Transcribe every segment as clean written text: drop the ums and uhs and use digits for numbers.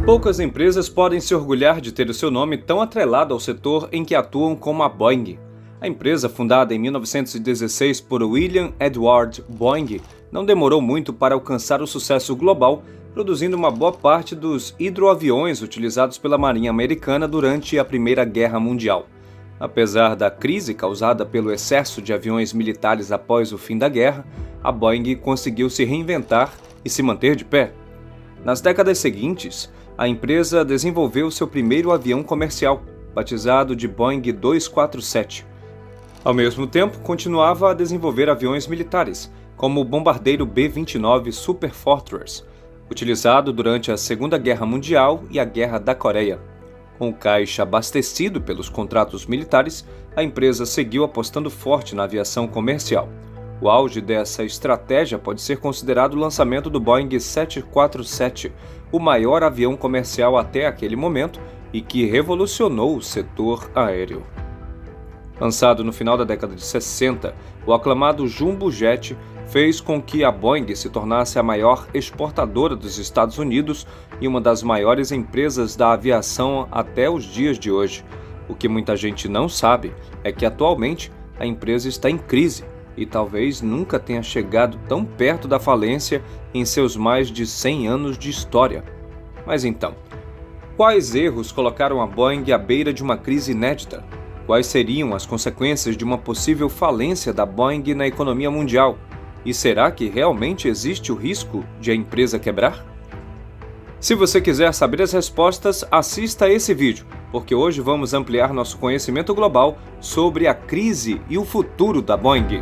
Poucas empresas podem se orgulhar de ter o seu nome tão atrelado ao setor em que atuam como a Boeing. A empresa, fundada em 1916 por William Edward Boeing, não demorou muito para alcançar o sucesso global, produzindo uma boa parte dos hidroaviões utilizados pela Marinha Americana durante a Primeira Guerra Mundial. Apesar da crise causada pelo excesso de aviões militares após o fim da guerra, a Boeing conseguiu se reinventar e se manter de pé. Nas décadas seguintes, a empresa desenvolveu seu primeiro avião comercial, batizado de Boeing 247. Ao mesmo tempo, continuava a desenvolver aviões militares, como o bombardeiro B-29 Super Fortress, utilizado durante a Segunda Guerra Mundial e a Guerra da Coreia. Com o caixa abastecido pelos contratos militares, a empresa seguiu apostando forte na aviação comercial. O auge dessa estratégia pode ser considerado o lançamento do Boeing 747, o maior avião comercial até aquele momento e que revolucionou o setor aéreo. Lançado no final da década de 60, o aclamado Jumbo Jet fez com que a Boeing se tornasse a maior exportadora dos Estados Unidos e uma das maiores empresas da aviação até os dias de hoje. O que muita gente não sabe é que atualmente a empresa está em crise e talvez nunca tenha chegado tão perto da falência em seus mais de 100 anos de história. Mas então, quais erros colocaram a Boeing à beira de uma crise inédita? Quais seriam as consequências de uma possível falência da Boeing na economia mundial? E será que realmente existe o risco de a empresa quebrar? Se você quiser saber as respostas, assista a esse vídeo, porque hoje vamos ampliar nosso conhecimento global sobre a crise e o futuro da Boeing.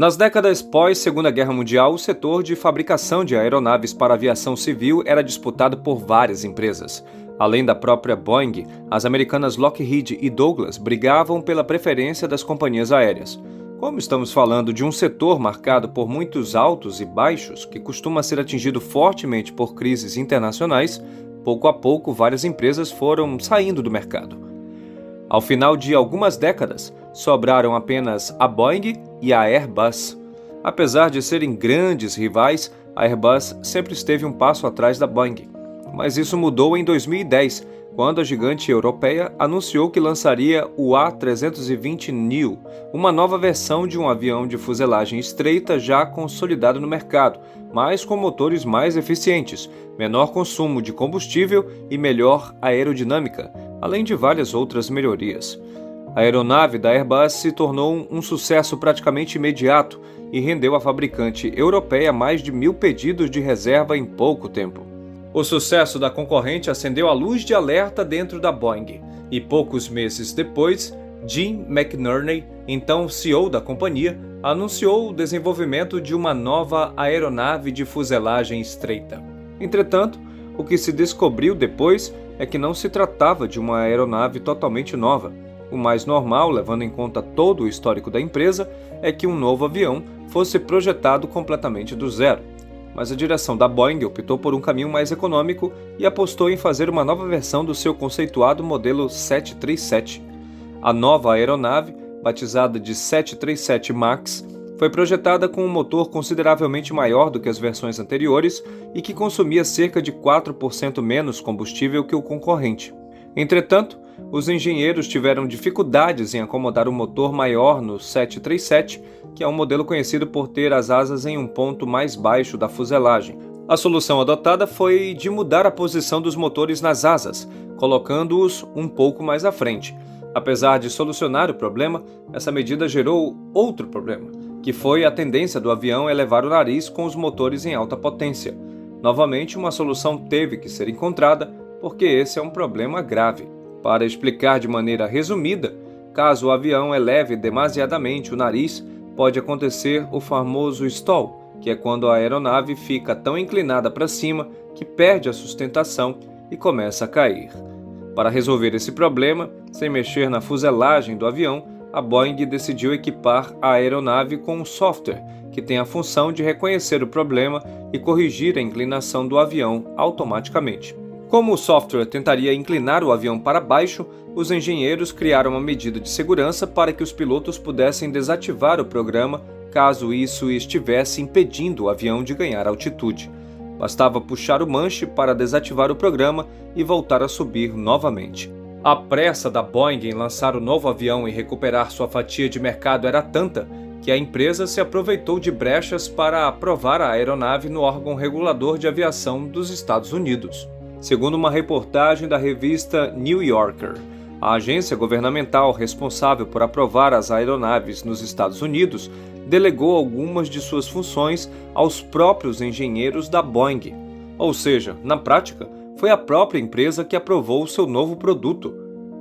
Nas décadas pós-Segunda Guerra Mundial, o setor de fabricação de aeronaves para aviação civil era disputado por várias empresas. Além da própria Boeing, as americanas Lockheed e Douglas brigavam pela preferência das companhias aéreas. Como estamos falando de um setor marcado por muitos altos e baixos, que costuma ser atingido fortemente por crises internacionais, pouco a pouco várias empresas foram saindo do mercado. Ao final de algumas décadas, sobraram apenas a Boeing e a Airbus. Apesar de serem grandes rivais, a Airbus sempre esteve um passo atrás da Boeing. Mas isso mudou em 2010, quando a gigante europeia anunciou que lançaria o A320neo, uma nova versão de um avião de fuselagem estreita já consolidado no mercado, mas com motores mais eficientes, menor consumo de combustível e melhor aerodinâmica, além de várias outras melhorias. A aeronave da Airbus se tornou um sucesso praticamente imediato e rendeu à fabricante europeia mais de 1.000 pedidos de reserva em pouco tempo. O sucesso da concorrente acendeu a luz de alerta dentro da Boeing, e poucos meses depois, Jim McNerney, então CEO da companhia, anunciou o desenvolvimento de uma nova aeronave de fuselagem estreita. Entretanto, o que se descobriu depois é que não se tratava de uma aeronave totalmente nova. O mais normal, levando em conta todo o histórico da empresa, é que um novo avião fosse projetado completamente do zero. Mas a direção da Boeing optou por um caminho mais econômico e apostou em fazer uma nova versão do seu conceituado modelo 737. A nova aeronave, batizada de 737 MAX, foi projetada com um motor consideravelmente maior do que as versões anteriores e que consumia cerca de 4% menos combustível que o concorrente. Entretanto, os engenheiros tiveram dificuldades em acomodar um motor maior no 737, que é um modelo conhecido por ter as asas em um ponto mais baixo da fuselagem. A solução adotada foi de mudar a posição dos motores nas asas, colocando-os um pouco mais à frente. Apesar de solucionar o problema, essa medida gerou outro problema, que foi a tendência do avião elevar o nariz com os motores em alta potência. Novamente, uma solução teve que ser encontrada, porque esse é um problema grave. Para explicar de maneira resumida, caso o avião eleve demasiadamente o nariz, pode acontecer o famoso stall, que é quando a aeronave fica tão inclinada para cima que perde a sustentação e começa a cair. Para resolver esse problema, sem mexer na fuselagem do avião, a Boeing decidiu equipar a aeronave com um software que tem a função de reconhecer o problema e corrigir a inclinação do avião automaticamente. Como o software tentaria inclinar o avião para baixo, os engenheiros criaram uma medida de segurança para que os pilotos pudessem desativar o programa caso isso estivesse impedindo o avião de ganhar altitude. Bastava puxar o manche para desativar o programa e voltar a subir novamente. A pressa da Boeing em lançar o novo avião e recuperar sua fatia de mercado era tanta que a empresa se aproveitou de brechas para aprovar a aeronave no órgão regulador de aviação dos Estados Unidos. Segundo uma reportagem da revista New Yorker, a agência governamental responsável por aprovar as aeronaves nos Estados Unidos delegou algumas de suas funções aos próprios engenheiros da Boeing. Ou seja, na prática, foi a própria empresa que aprovou o seu novo produto.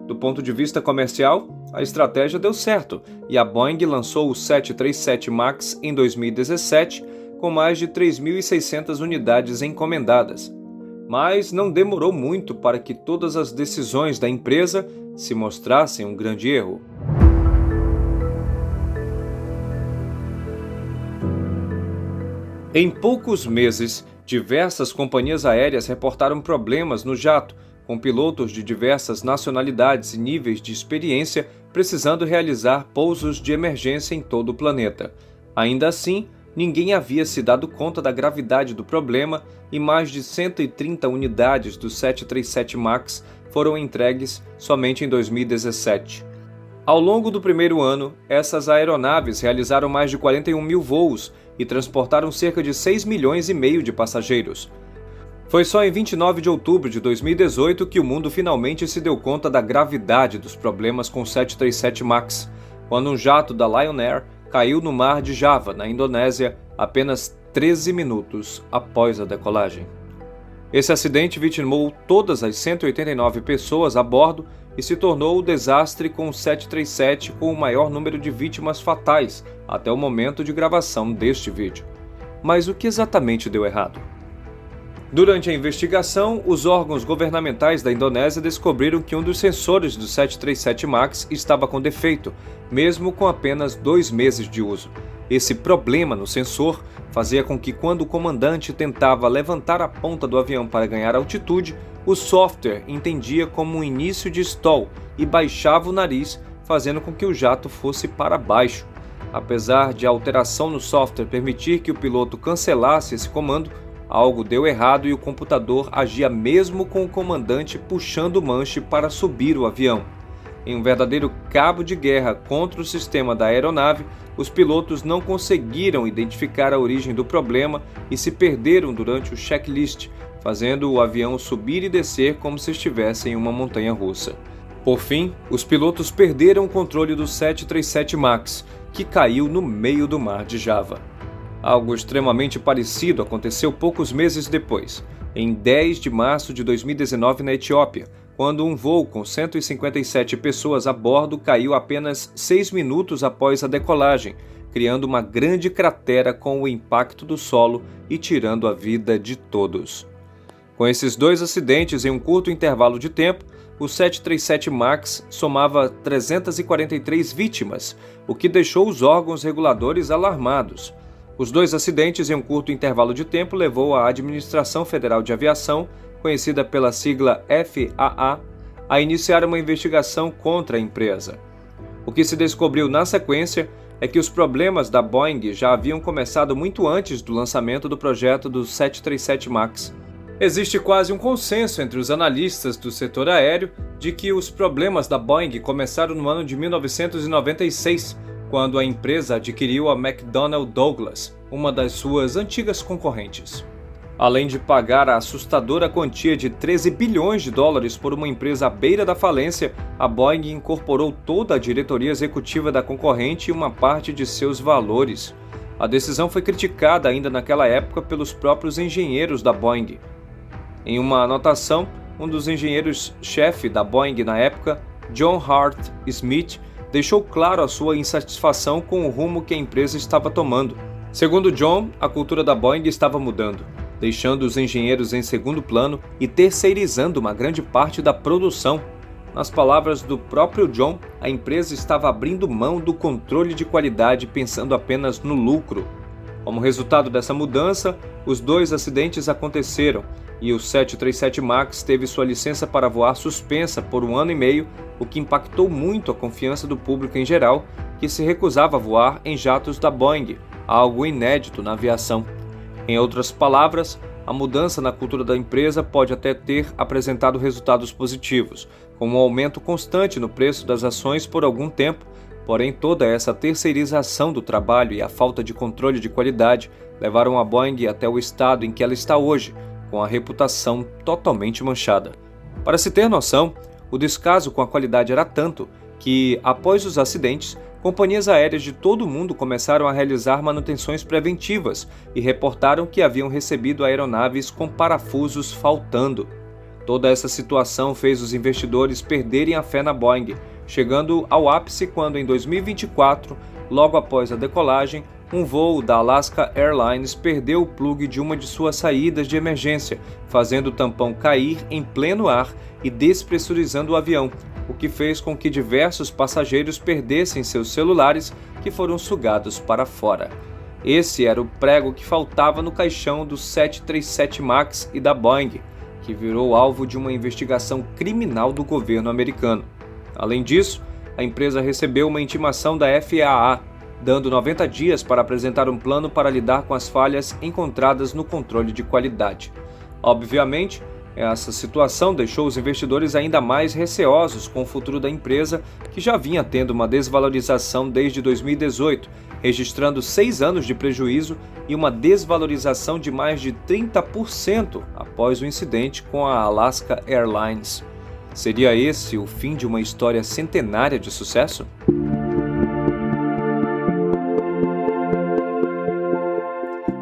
Do ponto de vista comercial, a estratégia deu certo e a Boeing lançou o 737 MAX em 2017 com mais de 3.600 unidades encomendadas. Mas não demorou muito para que todas as decisões da empresa se mostrassem um grande erro. Em poucos meses, diversas companhias aéreas reportaram problemas no jato, com pilotos de diversas nacionalidades e níveis de experiência precisando realizar pousos de emergência em todo o planeta. Ainda assim, ninguém havia se dado conta da gravidade do problema e mais de 130 unidades do 737 MAX foram entregues somente em 2017. Ao longo do primeiro ano, essas aeronaves realizaram mais de 41 mil voos e transportaram cerca de 6,5 milhões de passageiros. Foi só em 29 de outubro de 2018 que o mundo finalmente se deu conta da gravidade dos problemas com o 737 MAX, quando um jato da Lion Air caiu no mar de Java, na Indonésia, apenas 13 minutos após a decolagem. Esse acidente vitimou todas as 189 pessoas a bordo e se tornou o desastre com o 737 com o maior número de vítimas fatais até o momento de gravação deste vídeo. Mas o que exatamente deu errado? Durante a investigação, os órgãos governamentais da Indonésia descobriram que um dos sensores do 737 MAX estava com defeito, mesmo com apenas 2 meses de uso. Esse problema no sensor fazia com que, quando o comandante tentava levantar a ponta do avião para ganhar altitude, o software entendia como um início de stall e baixava o nariz, fazendo com que o jato fosse para baixo. Apesar de a alteração no software permitir que o piloto cancelasse esse comando, algo deu errado e o computador agia mesmo com o comandante puxando o manche para subir o avião. Em um verdadeiro cabo de guerra contra o sistema da aeronave, os pilotos não conseguiram identificar a origem do problema e se perderam durante o checklist, fazendo o avião subir e descer como se estivesse em uma montanha-russa. Por fim, os pilotos perderam o controle do 737 MAX, que caiu no meio do mar de Java. Algo extremamente parecido aconteceu poucos meses depois, em 10 de março de 2019 na Etiópia, quando um voo com 157 pessoas a bordo caiu apenas 6 minutos após a decolagem, criando uma grande cratera com o impacto do solo e tirando a vida de todos. Com esses 2 acidentes em um curto intervalo de tempo, o 737 MAX somava 343 vítimas, o que deixou os órgãos reguladores alarmados. Os 2 acidentes em um curto intervalo de tempo levou a Administração Federal de Aviação, conhecida pela sigla FAA, a iniciar uma investigação contra a empresa. O que se descobriu na sequência é que os problemas da Boeing já haviam começado muito antes do lançamento do projeto do 737 MAX. Existe quase um consenso entre os analistas do setor aéreo de que os problemas da Boeing começaram no ano de 1996, quando a empresa adquiriu a McDonnell Douglas, uma das suas antigas concorrentes. Além de pagar a assustadora quantia de 13 bilhões de dólares por uma empresa à beira da falência, a Boeing incorporou toda a diretoria executiva da concorrente e uma parte de seus valores. A decisão foi criticada ainda naquela época pelos próprios engenheiros da Boeing. Em uma anotação, um dos engenheiros-chefe da Boeing na época, John Hart Smith, deixou claro a sua insatisfação com o rumo que a empresa estava tomando. Segundo John, a cultura da Boeing estava mudando, deixando os engenheiros em segundo plano e terceirizando uma grande parte da produção. Nas palavras do próprio John, a empresa estava abrindo mão do controle de qualidade pensando apenas no lucro. Como resultado dessa mudança, os 2 acidentes aconteceram e o 737 MAX teve sua licença para voar suspensa por 1 ano e meio, o que impactou muito a confiança do público em geral, que se recusava a voar em jatos da Boeing, algo inédito na aviação. Em outras palavras, a mudança na cultura da empresa pode até ter apresentado resultados positivos, como um aumento constante no preço das ações por algum tempo, porém toda essa terceirização do trabalho e a falta de controle de qualidade levaram a Boeing até o estado em que ela está hoje, com a reputação totalmente manchada. Para se ter noção, o descaso com a qualidade era tanto que, após os acidentes, companhias aéreas de todo o mundo começaram a realizar manutenções preventivas e reportaram que haviam recebido aeronaves com parafusos faltando. Toda essa situação fez os investidores perderem a fé na Boeing, chegando ao ápice quando, em 2024, logo após a decolagem, um voo da Alaska Airlines perdeu o plugue de uma de suas saídas de emergência, fazendo o tampão cair em pleno ar e despressurizando o avião, o que fez com que diversos passageiros perdessem seus celulares, que foram sugados para fora. Esse era o prego que faltava no caixão do 737 MAX e da Boeing, que virou alvo de uma investigação criminal do governo americano. Além disso, a empresa recebeu uma intimação da FAA, dando 90 dias para apresentar um plano para lidar com as falhas encontradas no controle de qualidade. Obviamente, essa situação deixou os investidores ainda mais receosos com o futuro da empresa, que já vinha tendo uma desvalorização desde 2018, registrando 6 anos de prejuízo e uma desvalorização de mais de 30% após o incidente com a Alaska Airlines. Seria esse o fim de uma história centenária de sucesso?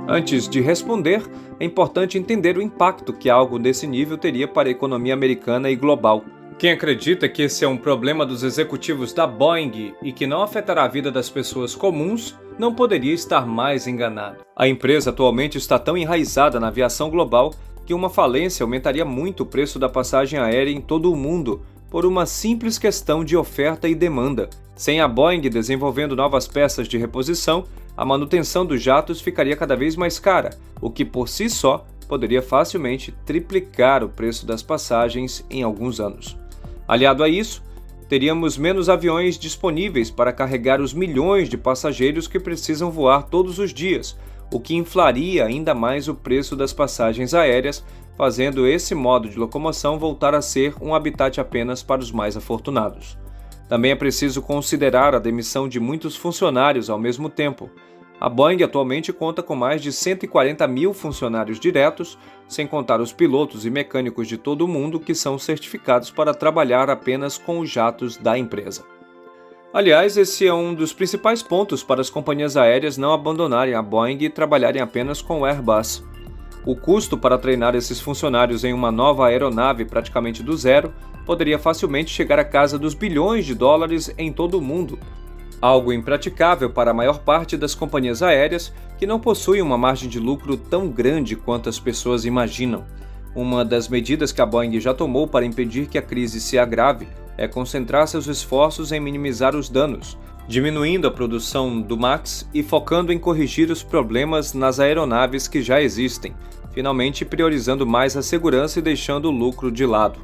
Antes de responder, é importante entender o impacto que algo desse nível teria para a economia americana e global. Quem acredita que esse é um problema dos executivos da Boeing e que não afetará a vida das pessoas comuns, não poderia estar mais enganado. A empresa atualmente está tão enraizada na aviação global que uma falência aumentaria muito o preço da passagem aérea em todo o mundo, por uma simples questão de oferta e demanda. Sem a Boeing desenvolvendo novas peças de reposição, a manutenção dos jatos ficaria cada vez mais cara, o que por si só poderia facilmente triplicar o preço das passagens em alguns anos. Aliado a isso, teríamos menos aviões disponíveis para carregar os milhões de passageiros que precisam voar todos os dias, o que inflaria ainda mais o preço das passagens aéreas, fazendo esse modo de locomoção voltar a ser um habitat apenas para os mais afortunados. Também é preciso considerar a demissão de muitos funcionários ao mesmo tempo. A Boeing atualmente conta com mais de 140 mil funcionários diretos, sem contar os pilotos e mecânicos de todo o mundo que são certificados para trabalhar apenas com os jatos da empresa. Aliás, esse é um dos principais pontos para as companhias aéreas não abandonarem a Boeing e trabalharem apenas com o Airbus. O custo para treinar esses funcionários em uma nova aeronave praticamente do zero poderia facilmente chegar à casa dos bilhões de dólares em todo o mundo, algo impraticável para a maior parte das companhias aéreas que não possuem uma margem de lucro tão grande quanto as pessoas imaginam. Uma das medidas que a Boeing já tomou para impedir que a crise se agrave é concentrar seus esforços em minimizar os danos, diminuindo a produção do MAX e focando em corrigir os problemas nas aeronaves que já existem, finalmente priorizando mais a segurança e deixando o lucro de lado.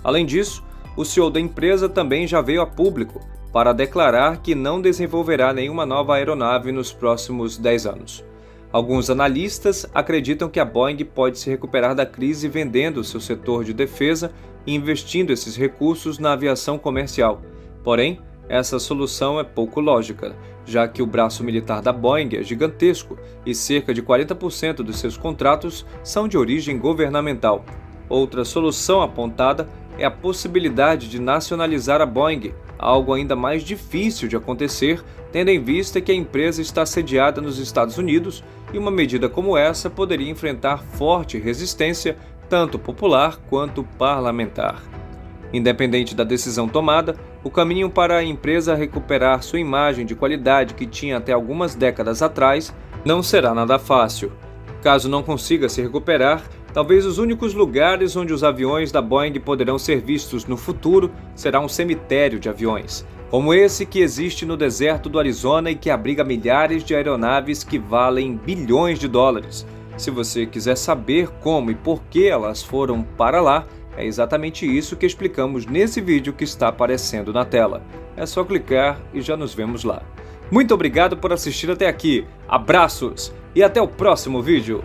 Além disso, o CEO da empresa também já veio a público para declarar que não desenvolverá nenhuma nova aeronave nos próximos 10 anos. Alguns analistas acreditam que a Boeing pode se recuperar da crise vendendo seu setor de defesa e investindo esses recursos na aviação comercial. Porém, essa solução é pouco lógica, já que o braço militar da Boeing é gigantesco e cerca de 40% dos seus contratos são de origem governamental. Outra solução apontada é a possibilidade de nacionalizar a Boeing, algo ainda mais difícil de acontecer, tendo em vista que a empresa está sediada nos Estados Unidos e uma medida como essa poderia enfrentar forte resistência, tanto popular quanto parlamentar. Independente da decisão tomada, o caminho para a empresa recuperar sua imagem de qualidade que tinha até algumas décadas atrás não será nada fácil. Caso não consiga se recuperar, talvez os únicos lugares onde os aviões da Boeing poderão ser vistos no futuro será um cemitério de aviões, como esse que existe no deserto do Arizona e que abriga milhares de aeronaves que valem bilhões de dólares. Se você quiser saber como e por que elas foram para lá, é exatamente isso que explicamos nesse vídeo que está aparecendo na tela. É só clicar e já nos vemos lá. Muito obrigado por assistir até aqui, abraços e até o próximo vídeo!